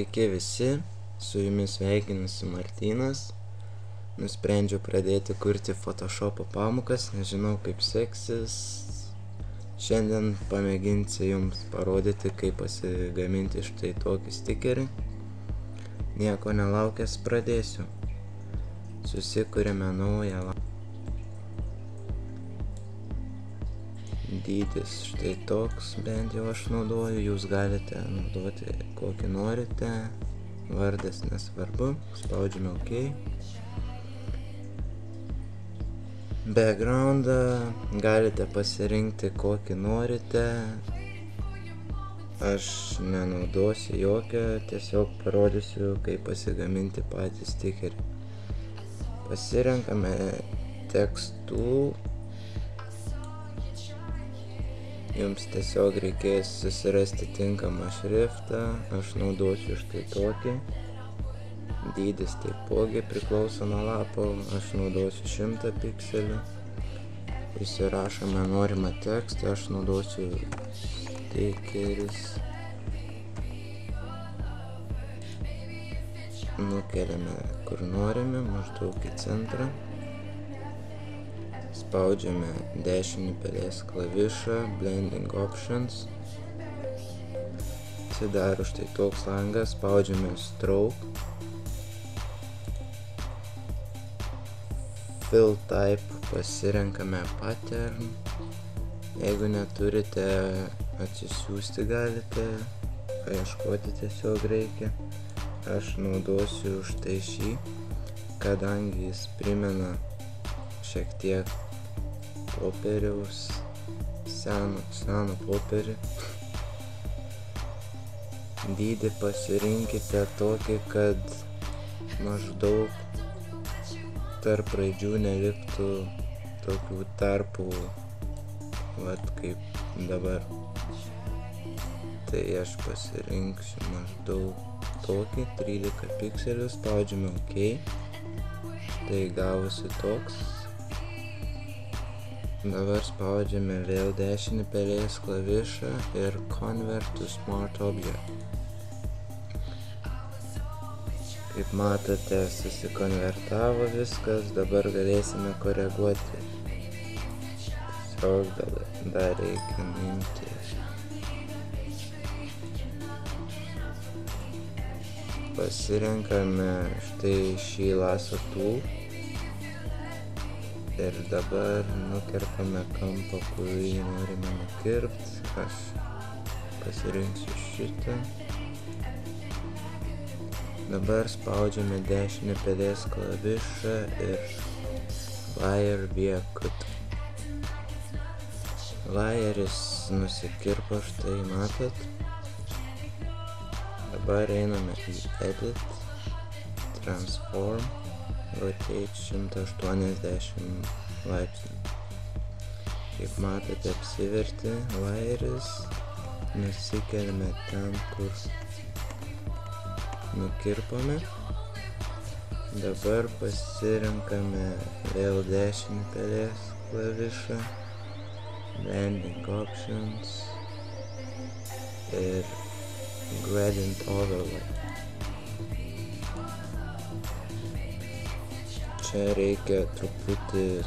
Sveiki visi, su jumis sveikinasi Martynas. Nusprendžiau pradėti kurti Photoshopo pamokas, nežinau kaip seksis. Šiandien pamėginsiu jums parodyti, kaip pasigaminti štai tokį stikerį. Nieko nelaukęs pradėsiu. Susikuriame naują lapą. Dydis štai toks, bent jau aš naudoju, jūs galite naudoti kokį norite, vardas nesvarbu, spaudžiame OK. Backgroundą galite pasirinkti kokį norite, aš nenaudosiu jokio, tiesiog parodysiu, kaip pasigaminti patį stikerį. Pasirenkame tekstų. Jums tiesiog reikės susirasti tinkamą šriftą, aš naudosiu štai tokį. Dydis taipogi priklauso nuo lapo, aš naudosiu 100 pikselių. Įsirašome norimą tekstą, aš naudosiu stikeris. Nukeliame kur norime, maždaug į centrą. Spaudžiame dešinį pelės klavišą, Blending Options. Atsidaro štai toks langas, spaudžiame Stroke. Fill Type pasirenkame Pattern. Jeigu neturite, atsisiųsti galite, paieškoti tiesiog reikia. Aš naudosiu štai šį, kadangi jis primena šiek tiek popieriaus, seno popierį. Dydį pasirinkite tokį, kad maždaug tarp raidžių neliktų tokių tarpų, vat kaip dabar. Tai aš pasirinksiu maždaug tokį, 13 pikselių, spaudžiame OK. Štai gavosi toks. Dabar spaudžiame vėl dešinį pelės klavišą ir Convert to Smart Object. Kaip matote, susikonvertavo viskas, dabar galėsime koreguoti. Tiesiog dar reikia nuimti. Pasirenkame štai šį lasso tool. Ir dabar nukerpame kampą, kurį norime nukirpti. Aš pasirinksiu šitą. Dabar spaudžiame dešinį pelės klavišą ir Wire via Cut. Wire'is nusikirpo, štai matot. Dabar einame į Edit, Transform. Rotate 180 laipsnių. Kaip matote, apsivertė wire'is, nusikeliame ten, kur nukirpome. Dabar pasirenkame vėl dešinį pelės klavišą, Blending Options ir Gradient Overlay. Čia reikia truputį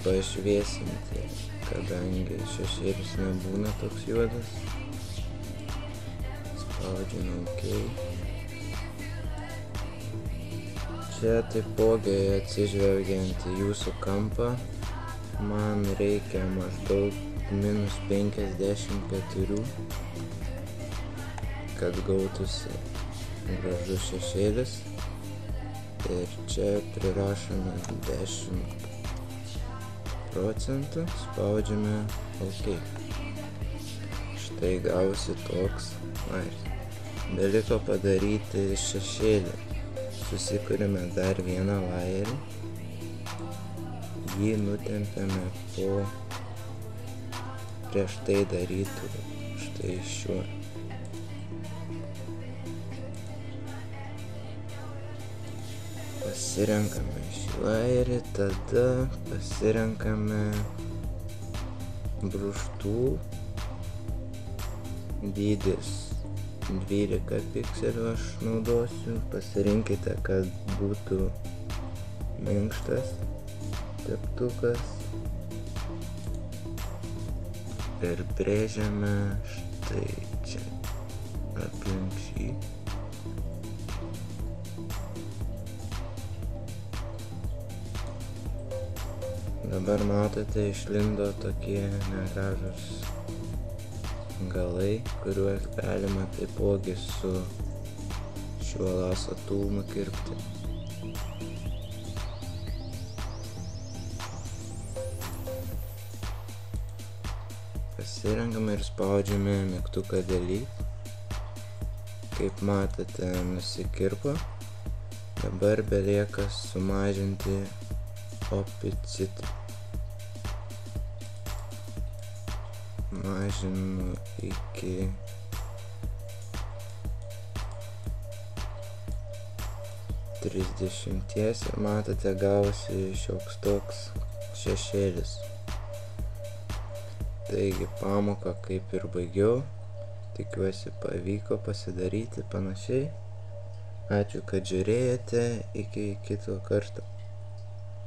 pašviesinti, kadangi šešėlis nebūna toks juodas. Spaudžiame OK. Čia taipogi atsižvelgiant į jūsų kampą, man reikia maždaug -54, kad gautųsi gražus šešėlis. Ir čia prirašome 10%, spaudžiame OK. Štai gausi toks wire'is. Beliko padaryti šešėlį. Susikuriame dar vieną wire'į. Jį nutempiame po prieš tai darytų štai šiuo. Pasirenkame šį wire'į, tada pasirenkame bruštų dydis 12 pikselių aš naudosiu. Pasirinkite, kad būtų minkštas teptukas. Ir brėžiame štai čia aplink šį. Dabar matote, išlindo tokie negražūs galai, kuriuos galima taipogi su šiuo laso tool nukirpti. Pasirenkame ir spaudžiame mygtuką delete. Kaip matote, nusikirpo. Dabar belieka sumažinti opacity. Mažinu iki 30 ir matote, gausi šioks toks šešėlis. Taigi pamoką kaip ir baigiau. Tikiuosi pavyko pasidaryti panašiai. Ačiū, kad žiūrėjote. Iki kito karto.